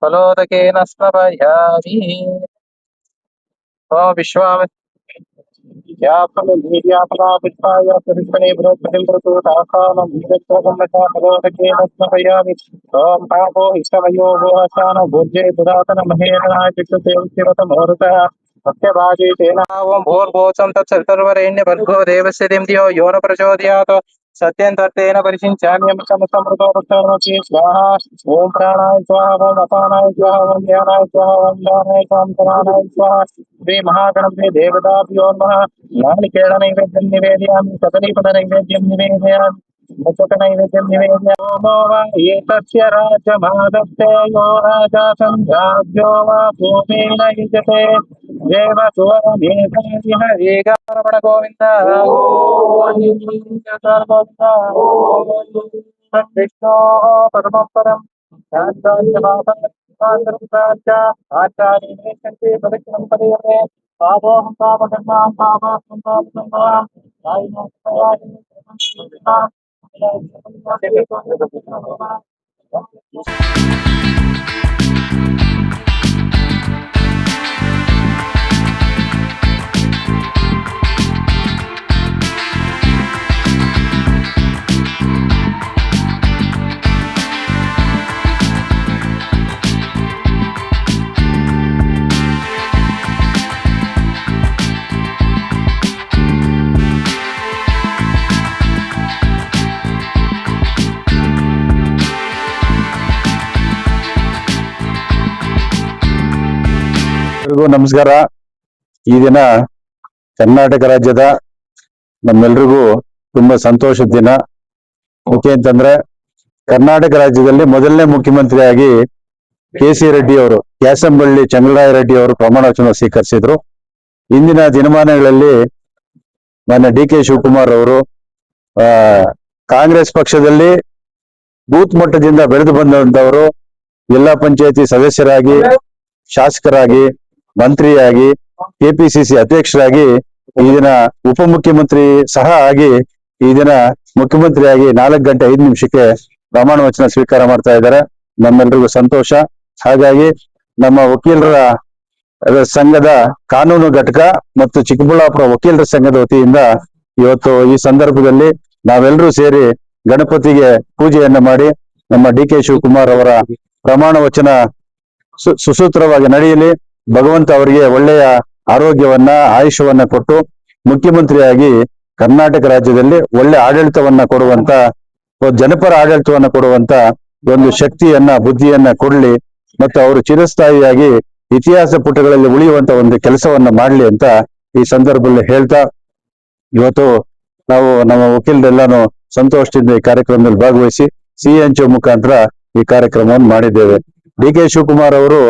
फलोदकेन स्नपयामि। ओम विश्वामित्र फलपुष्पाय पुष्पणे बृहस्पतिर्मृतोतासानं बीजत्वसम्मता फलोदकेन स्नपयामि। ओम पापो इष्टवयो गोहसानो भुज्ये पुरातन महेरणाय चित्तसेविरतमोरुतः सत्यभाजे तेन ओम भूर्भुवस्सुं तत्सवितुर्वरेण्यं भर्गो देवस्य धियो यो न प्रचोदयात् सत्यं तत्तेन परिषिञ्चाम्यमृतमृतोपस्थानोति स्वाहा। ओम प्राणाय स्वाहा ओम अपानाय स्वाहा ओम ज्ञानाय स्वाहा ओम दानाय स्वाहा समानाय स्वाहा। श्री महागणपति देवताभ्यो नमः। नारिकेळ नैवेद्यं निवेदयामि कदलीफल नैवेद्यं निवेदयामि मुचक नैवेद्यं निवेदयामो वा एतस्य राज्यमादत्ते यो राजा सन्धाभ्यो वा भूमेन युजते देव सुवरमेधायि हरिगारमण गोविन्द विष्णो परमं परम् आचार्य परिक्रम पदे पापोहं पापकर्मां पापात्मं पापकर्मां ನಮಸ್ಕಾರ. ಈ ದಿನ ಕರ್ನಾಟಕ ರಾಜ್ಯದ ನಮ್ಮೆಲ್ರಿಗೂ ತುಂಬಾ ಸಂತೋಷದ ದಿನ. ಮುಖ್ಯ ಅಂತಂದ್ರೆ ಕರ್ನಾಟಕ ರಾಜ್ಯದಲ್ಲಿ ಮೊದಲನೇ ಮುಖ್ಯಮಂತ್ರಿಯಾಗಿ ಕೆ.ಸಿ. ರೆಡ್ಡಿ ಅವರು, ಕ್ಯಾಸಂಬಳ್ಳಿ ಚಂದ್ರರಾಯ ರೆಡ್ಡಿ ಅವರು ಪ್ರಮಾಣ ವಚನ ಸ್ವೀಕರಿಸಿದ್ರು. ಇಂದಿನ ದಿನಮಾನಗಳಲ್ಲಿ ಮಾನ್ಯ ಡಿ.ಕೆ. ಶಿವಕುಮಾರ್ ಅವರು ಕಾಂಗ್ರೆಸ್ ಪಕ್ಷದಲ್ಲಿ ಬೂತ್ ಮಟ್ಟದಿಂದ ಬೆಳೆದು ಬಂದಂತವರು ಜಿಲ್ಲಾ ಪಂಚಾಯತಿ ಸದಸ್ಯರಾಗಿ, ಶಾಸಕರಾಗಿ, ಮಂತ್ರಿಯಾಗಿ, ಕೆಪಿಸಿಸಿ ಅಧ್ಯಕ್ಷರಾಗಿ, ಈ ದಿನ ಉಪಮುಖ್ಯಮಂತ್ರಿ ಸಹ ಆಗಿ, ಈ ದಿನ ಮುಖ್ಯಮಂತ್ರಿಯಾಗಿ 4 ಗಂಟೆ 5 ನಿಮಿಷಕ್ಕೆ ಪ್ರಮಾಣ ವಚನ ಸ್ವೀಕಾರ ಮಾಡ್ತಾ ಇದ್ದಾರೆ. ನಮ್ಮೆಲ್ರಿಗೂ ಸಂತೋಷ. ಹಾಗಾಗಿ ನಮ್ಮ ವಕೀಲರ ಸಂಘದ ಕಾನೂನು ಘಟಕ ಮತ್ತು ಚಿಕ್ಕಬಳ್ಳಾಪುರ ವಕೀಲರ ಸಂಘದ ವತಿಯಿಂದ ಇವತ್ತು ಈ ಸಂದರ್ಭದಲ್ಲಿ ನಾವೆಲ್ಲರೂ ಸೇರಿ ಗಣಪತಿಗೆ ಪೂಜೆಯನ್ನ ಮಾಡಿ ನಮ್ಮ ಡಿ.ಕೆ. ಶಿವಕುಮಾರ್ ಅವರ ಪ್ರಮಾಣ ವಚನ ಸುಸೂತ್ರವಾಗಿ ನಡೆಯಲಿ, ಭಗವಂತ ಅವರಿಗೆ ಒಳ್ಳೆಯ ಆರೋಗ್ಯವನ್ನ, ಆಯುಷ್ಯವನ್ನ ಕೊಟ್ಟು ಮುಖ್ಯಮಂತ್ರಿಯಾಗಿ ಕರ್ನಾಟಕ ರಾಜ್ಯದಲ್ಲಿ ಒಳ್ಳೆ ಆಡಳಿತವನ್ನ ಕೊಡುವಂತ, ಜನಪರ ಆಡಳಿತವನ್ನ ಕೊಡುವಂತ ಒಂದು ಶಕ್ತಿಯನ್ನ, ಬುದ್ಧಿಯನ್ನ ಕೊಡ್ಲಿ ಮತ್ತು ಅವರು ಚಿರಸ್ಥಾಯಿಯಾಗಿ ಇತಿಹಾಸ ಪುಟಗಳಲ್ಲಿ ಉಳಿಯುವಂತ ಒಂದು ಕೆಲಸವನ್ನ ಮಾಡ್ಲಿ ಅಂತ ಈ ಸಂದರ್ಭದಲ್ಲಿ ಹೇಳ್ತಾ, ಇವತ್ತು ನಾವು ನಮ್ಮ ವಕೀಲರೆಲ್ಲಾನು ಸಂತೋಷದಿಂದ ಈ ಕಾರ್ಯಕ್ರಮದಲ್ಲಿ ಭಾಗವಹಿಸಿ ಸಿಎನ್ಚು ಮುಖಾಂತರ ಈ ಕಾರ್ಯಕ್ರಮವನ್ನು ಮಾಡಿದ್ದೇವೆ. ಡಿ.ಕೆ. ಶಿವಕುಮಾರ್ ಅವರು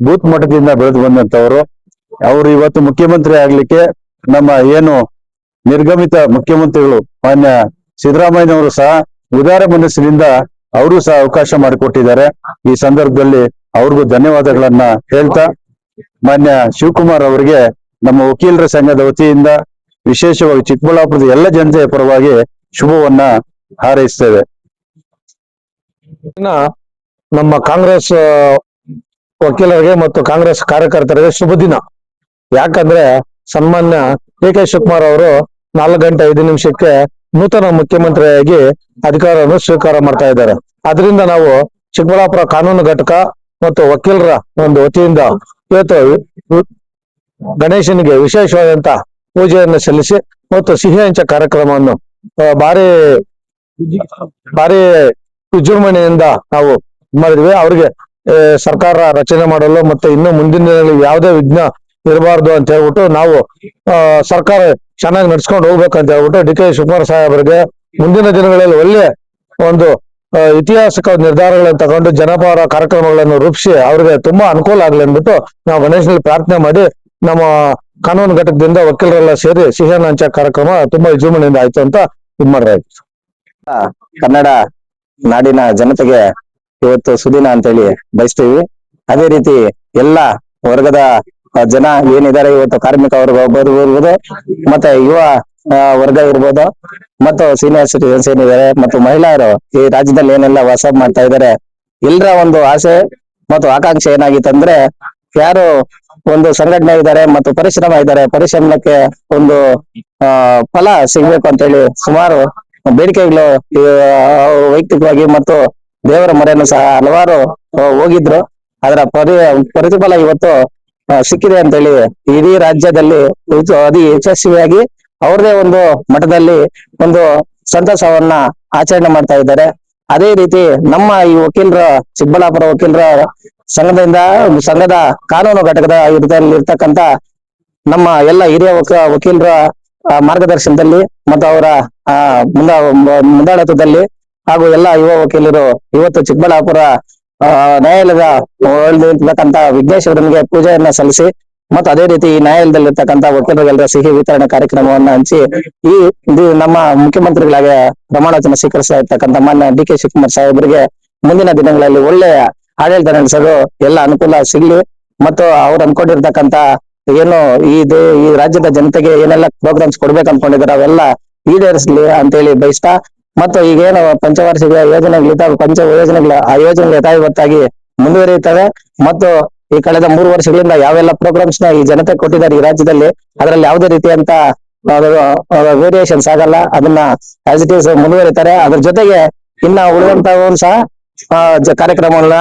ಬೂತ್ ಮಟ್ಟದಿಂದ ಬೆಳೆದು ಬಂದಂತವರು. ಅವರು ಇವತ್ತು ಮುಖ್ಯಮಂತ್ರಿ ಆಗ್ಲಿಕ್ಕೆ ನಮ್ಮ ಏನು ನಿರ್ಗಮಿತ ಮುಖ್ಯಮಂತ್ರಿಗಳು ಮಾನ್ಯ ಸಿದ್ದರಾಮಯ್ಯನವರು ಸಹ ಉದಾರ ಮನಸ್ಸಿನಿಂದ ಅವರು ಸಹ ಅವಕಾಶ ಮಾಡಿಕೊಟ್ಟಿದ್ದಾರೆ. ಈ ಸಂದರ್ಭದಲ್ಲಿ ಅವ್ರಿಗೂ ಧನ್ಯವಾದಗಳನ್ನ ಹೇಳ್ತಾ, ಮಾನ್ಯ ಶಿವಕುಮಾರ್ ಅವರಿಗೆ ನಮ್ಮ ವಕೀಲರ ಸಂಘದ ವತಿಯಿಂದ ವಿಶೇಷವಾಗಿ ಚಿಕ್ಕಬಳ್ಳಾಪುರದ ಎಲ್ಲ ಜನತೆಯ ಪರವಾಗಿ ಶುಭವನ್ನ ಹಾರೈಸ್ತೇವೆ. ನಮ್ಮ ಕಾಂಗ್ರೆಸ್ ವಕೀಲರಿಗೆ ಮತ್ತು ಕಾಂಗ್ರೆಸ್ ಕಾರ್ಯಕರ್ತರಿಗೆ ಶುಭ ದಿನ. ಯಾಕಂದ್ರೆ ಸನ್ಮಾನ್ಯ ಡಿ.ಕೆ. ಶಿವಕುಮಾರ್ ಅವರು 4 ಗಂಟೆ 5 ನಿಮಿಷಕ್ಕೆ ನೂತನ ಮುಖ್ಯಮಂತ್ರಿಯಾಗಿ ಅಧಿಕಾರವನ್ನು ಸ್ವೀಕಾರ ಮಾಡ್ತಾ ಇದ್ದಾರೆ. ಅದರಿಂದ ನಾವು ಚಿಕ್ಕಬಳ್ಳಾಪುರ ಕಾನೂನು ಘಟಕ ಮತ್ತು ವಕೀಲರ ಒಂದು ವತಿಯಿಂದ ಇವತ್ತು ಗಣೇಶನಿಗೆ ವಿಶೇಷವಾದಂತ ಪೂಜೆಯನ್ನು ಸಲ್ಲಿಸಿ ಮತ್ತು ಸಿಹಿ ಹಂಚ ಕಾರ್ಯಕ್ರಮವನ್ನು ಭಾರಿ ವಿಜೃಂಭಣೆಯಿಂದ ನಾವು ಮಾಡಿದ್ವಿ. ಅವ್ರಿಗೆ ಸರ್ಕಾರ ರಚನೆ ಮಾಡಲು ಮತ್ತೆ ಇನ್ನು ಮುಂದಿನ ದಿನಗಳಲ್ಲಿ ಯಾವುದೇ ವಿಘ್ನ ಇರಬಾರ್ದು ಅಂತ ಹೇಳ್ಬಿಟ್ಟು ನಾವು ಸರ್ಕಾರ ಚೆನ್ನಾಗಿ ನಡ್ಸ್ಕೊಂಡು ಹೋಗ್ಬೇಕಂತ ಹೇಳ್ಬಿಟ್ಟು ಡಿ.ಕೆ. ಶಿವಕುಮಾರ್ ಸಾಹೇಬರಿಗೆ ಮುಂದಿನ ದಿನಗಳಲ್ಲಿ ಒಳ್ಳೆ ಒಂದು ಐತಿಹಾಸಿಕ ನಿರ್ಧಾರಗಳನ್ನು ತಗೊಂಡು ಜನಪರ ಕಾರ್ಯಕ್ರಮಗಳನ್ನು ರೂಪಿಸಿ ಅವ್ರಿಗೆ ತುಂಬಾ ಅನುಕೂಲ ಆಗ್ಲಿ ಅಂದ್ಬಿಟ್ಟು ನಾವು ಗಣೇಶನಲ್ಲಿ ಪ್ರಾರ್ಥನೆ ಮಾಡಿ ನಮ್ಮ ಕಾನೂನು ಘಟಕದಿಂದ ವಕೀಲರೆಲ್ಲ ಸೇರಿ ಸಿಹಿಯನ್ನು ಹಂಚ ಕಾರ್ಯಕ್ರಮ ತುಂಬಾ ವಿಜೃಂಭಣೆಯಿಂದ ಆಯ್ತು ಅಂತ ಇದ್ ಮಾಡ್ರಾಯ್ತು. ಕನ್ನಡ ನಾಡಿನ ಜನತೆಗೆ ಇವತ್ತು ಸುದಿನ ಅಂತೇಳಿ ಬಯಸ್ತೀವಿ. ಅದೇ ರೀತಿ ಎಲ್ಲಾ ವರ್ಗದ ಜನ ಏನಿದ್ದಾರೆ, ಇವತ್ತು ಕಾರ್ಮಿಕ ವರ್ಗ ಇರ್ಬೋದು, ಮತ್ತೆ ಯುವ ವರ್ಗ ಇರ್ಬೋದು, ಮತ್ತು ಸೀನಿಯರ್ ಸಿಟಿಜನ್ಸ್ ಏನಿದ್ದಾರೆ, ಮತ್ತು ಮಹಿಳೆಯರು ಈ ರಾಜ್ಯದಲ್ಲಿ ಏನೆಲ್ಲ ವಾಸ ಮಾಡ್ತಾ ಇದ್ದಾರೆ, ಎಲ್ಲರ ಒಂದು ಆಸೆ ಮತ್ತು ಆಕಾಂಕ್ಷೆ ಏನಾಗಿತ್ತಂದ್ರೆ ಯಾರು ಒಂದು ಸಂಘಟನೆ ಇದ್ದಾರೆ ಮತ್ತು ಪರಿಶ್ರಮ ಇದ್ದಾರೆ, ಪರಿಶ್ರಮಕ್ಕೆ ಒಂದು ಫಲ ಸಿಗ್ಬೇಕು ಅಂತ ಹೇಳಿ ಸುಮಾರು ಬೇಡಿಕೆಗಳು ವೈಯಕ್ತಿಕವಾಗಿ ಮತ್ತು ದೇವರ ಮೊರೆಯನ್ನು ಸಹ ಹಲವಾರು ಹೋಗಿದ್ರು. ಅದರ ಪ್ರತಿಫಲ ಇವತ್ತು ಸಿಕ್ಕಿದೆ ಅಂತೇಳಿ ಇಡೀ ರಾಜ್ಯದಲ್ಲಿ ಅತಿ ಯಶಸ್ವಿಯಾಗಿ ಅವ್ರದೇ ಒಂದು ಮಠದಲ್ಲಿ ಒಂದು ಸಂತಸವನ್ನ ಆಚರಣೆ ಮಾಡ್ತಾ ಇದ್ದಾರೆ. ಅದೇ ರೀತಿ ನಮ್ಮ ಈ ವಕೀಲರ ಚಿಕ್ಕಬಳ್ಳಾಪುರ ವಕೀಲರ ಸಂಘದ ಕಾನೂನು ಘಟಕದ ಇರ್ತಕ್ಕಂತ ನಮ್ಮ ಎಲ್ಲ ಹಿರಿಯ ವಕೀಲರ ಮಾರ್ಗದರ್ಶನದಲ್ಲಿ ಮತ್ತು ಅವರ ಮುಂದಾಳತ್ವದಲ್ಲಿ ಹಾಗೂ ಎಲ್ಲ ಯುವ ವಕೀಲರು ಇವತ್ತು ಚಿಕ್ಕಬಳ್ಳಾಪುರ ನ್ಯಾಯಾಲಯದ ಒಳಗಿರ್ತಕ್ಕಂತ ವಿಘ್ನೇಶ್ವರನಿಗೆ ಪೂಜೆಯನ್ನ ಸಲ್ಲಿಸಿ ಮತ್ತು ಅದೇ ರೀತಿ ಈ ನ್ಯಾಯಾಲಯದಲ್ಲಿರ್ತಕ್ಕಂಥ ವಕೀಲರಿಗೆಲ್ಲರ ಸಿಹಿ ವಿತರಣೆ ಕಾರ್ಯಕ್ರಮವನ್ನ ಹಂಚಿ ಈ ನಮ್ಮ ಮುಖ್ಯಮಂತ್ರಿಗಳಾಗಿ ಪ್ರಮಾಣವಚನ ಸ್ವೀಕರಿಸ್ತಾ ಇರ್ತಕ್ಕಂಥ ಮಾನ್ಯ ಡಿ ಕೆ ಶಿವಕುಮಾರ್ ಸಾಹೇಬರಿಗೆ ಮುಂದಿನ ದಿನಗಳಲ್ಲಿ ಒಳ್ಳೆಯ ಆಡಳಿತ ನಡೆಸಲು ಎಲ್ಲ ಅನುಕೂಲ ಸಿಗ್ಲಿ ಮತ್ತು ಅವ್ರು ಅನ್ಕೊಂಡಿರ್ತಕ್ಕಂತ ಏನು ಈ ರಾಜ್ಯದ ಜನತೆಗೆ ಏನೆಲ್ಲ ಪ್ರೋಗ್ರಾಮ್ಸ್ ಕೊಡ್ಬೇಕು ಅನ್ಕೊಂಡಿದ್ದಾರೆ ಅವೆಲ್ಲ ಈಡೇರಿಸಲಿ ಅಂತೇಳಿ ಬಯಸ್ತಾ ಮತ್ತು ಈಗೇನು ಪಂಚವಾರ್ಷಿಕ ಯೋಜನೆಗಳಿದ್ದಾವೆ ಆ ಯೋಜನೆಗಳು ಯಥಾವತ್ತಾಗಿ ಮುಂದುವರಿಯುತ್ತವೆ ಮತ್ತು ಈ ಕಳೆದ 3 ವರ್ಷಗಳಿಂದ ಯಾವೆಲ್ಲ ಪ್ರೋಗ್ರಾಮ್ಸ್ ನ ಈ ಜನತೆ ಕೊಟ್ಟಿದ್ದಾರೆ ಈ ರಾಜ್ಯದಲ್ಲಿ ಅದರಲ್ಲಿ ಯಾವುದೇ ರೀತಿಯಂತ ವೇರಿಯೇಷನ್ಸ್ ಆಗಲ್ಲ. ಅದನ್ನ ಆಸ್ ಇಟ್ ಈಸ್ ಮುಂದುವರಿತಾರೆ. ಅದ್ರ ಜೊತೆಗೆ ಇನ್ನ ಉಳಿದಂತವನು ಸಹ ಕಾರ್ಯಕ್ರಮವನ್ನ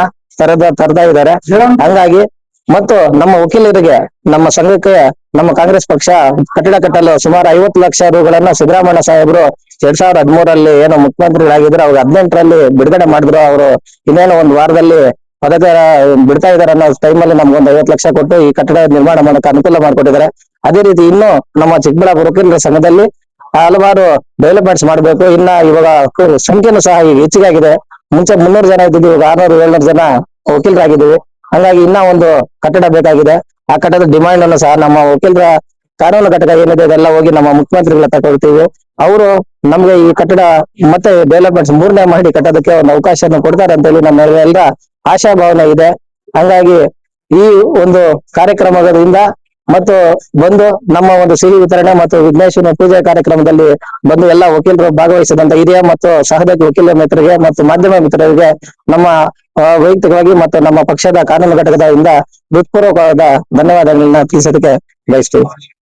ತರ್ತಾ ಇದ್ದಾರೆ. ಹಂಗಾಗಿ ಮತ್ತು ನಮ್ಮ ವಕೀಲರಿಗೆ ನಮ್ಮ ಸಂಘಕ್ಕೆ ನಮ್ಮ ಕಾಂಗ್ರೆಸ್ ಪಕ್ಷ ಕಟ್ಟಡ ಕಟ್ಟಲು ಸುಮಾರು 50 ಲಕ್ಷ ರೂಗಳನ್ನ ಸಿದ್ದರಾಮಯ್ಯ ಸಾಹೇಬರು 2013ರಲ್ಲಿ ಏನು ಮುಖ್ಯಮಂತ್ರಿಗಳಾಗಿದ್ರು ಅವ್ರು 2018ರಲ್ಲಿ ಬಿಡುಗಡೆ ಮಾಡಿದ್ರು. ಅವರು ಇನ್ನೇನು ಒಂದು ವಾರದಲ್ಲಿ ಪದಕ ಬಿಡ್ತಾ ಇದಾರೆ ಅನ್ನೋ ಟೈಮಲ್ಲಿ ನಮ್ಗೊಂದು 50 ಲಕ್ಷ ಕೊಟ್ಟು ಈ ಕಟ್ಟಡ ನಿರ್ಮಾಣ ಮಾಡಕ್ಕೆ ಅನುಕೂಲ ಮಾಡಿಕೊಟ್ಟಿದ್ದಾರೆ. ಅದೇ ರೀತಿ ಇನ್ನು ನಮ್ಮ ಚಿಕ್ಕಬಳ್ಳಾಪುರ ವಕೀಲರ ಸಂಘದಲ್ಲಿ ಹಲವಾರು ಡೆವಲಪ್ಮೆಂಟ್ಸ್ ಮಾಡಬೇಕು. ಇನ್ನ ಇವಾಗ ಸಂಖ್ಯೆನೂ ಸಹ ಈಗ ಹೆಚ್ಚಿಗಾಗಿದೆ. ಮುಂಚೆ 300 ಜನ ಇದ್ದಿದ್ದು ಇವಾಗ 600-700 ಜನ ವಕೀಲರಾಗಿದ್ದೀವಿ. ಹಾಗಾಗಿ ಇನ್ನ ಒಂದು ಕಟ್ಟಡ ಬೇಕಾಗಿದೆ. ಆ ಕಟ್ಟಡದ ಡಿಮಾಂಡ್ ಅನ್ನು ಸಹ ನಮ್ಮ ವಕೀಲರ ಕಾನೂನು ಘಟಕ ಏನಿದೆ ಅದೆಲ್ಲ ಹೋಗಿ ನಮ್ಮ ಮುಖ್ಯಮಂತ್ರಿಗಳ ತಗೊಳ್ತೀವಿ. ಅವರು ನಮ್ಗೆ ಈ ಕಟ್ಟಡ ಮತ್ತೆ ಡೆವಲಪ್ಮೆಂಟ್ಸ್ 3ನೇ ಮಾಡಿ ಕಟ್ಟೋದಕ್ಕೆ ಒಂದು ಅವಕಾಶವನ್ನು ಕೊಡ್ತಾರೆ ಅಂತ ಹೇಳಿ ನಮ್ಮ ಎಲ್ಲರ ಆಶಾಭಾವನೆ ಇದೆ. ಹಂಗಾಗಿ ಈ ಒಂದು ಕಾರ್ಯಕ್ರಮದಿಂದ ಮತ್ತು ಬಂದು ನಮ್ಮ ಒಂದು ಸಿಹಿ ವಿತರಣೆ ಮತ್ತು ವಿಘ್ನೇಶ್ವರ ಪೂಜೆ ಕಾರ್ಯಕ್ರಮದಲ್ಲಿ ಬಂದು ಎಲ್ಲ ವಕೀಲರು ಭಾಗವಹಿಸಿದಂತ ಹಿರಿಯ ಮತ್ತು ಸಹೋದರಿ ವಕೀಲ ಮಿತ್ರರಿಗೆ ಮತ್ತು ಮಾಧ್ಯಮ ಮಿತ್ರರಿಗೆ ನಮ್ಮ ವೈಯಕ್ತಿಕವಾಗಿ ಮತ್ತು ನಮ್ಮ ಪಕ್ಷದ ಕಾನೂನು ಘಟಕದಿಂದ ಹೃತ್ಪೂರ್ವಕವಾದ ಧನ್ಯವಾದಗಳನ್ನ ತಿಳಿಸೋದಕ್ಕೆ ಬಯಸ್ತೀವಿ.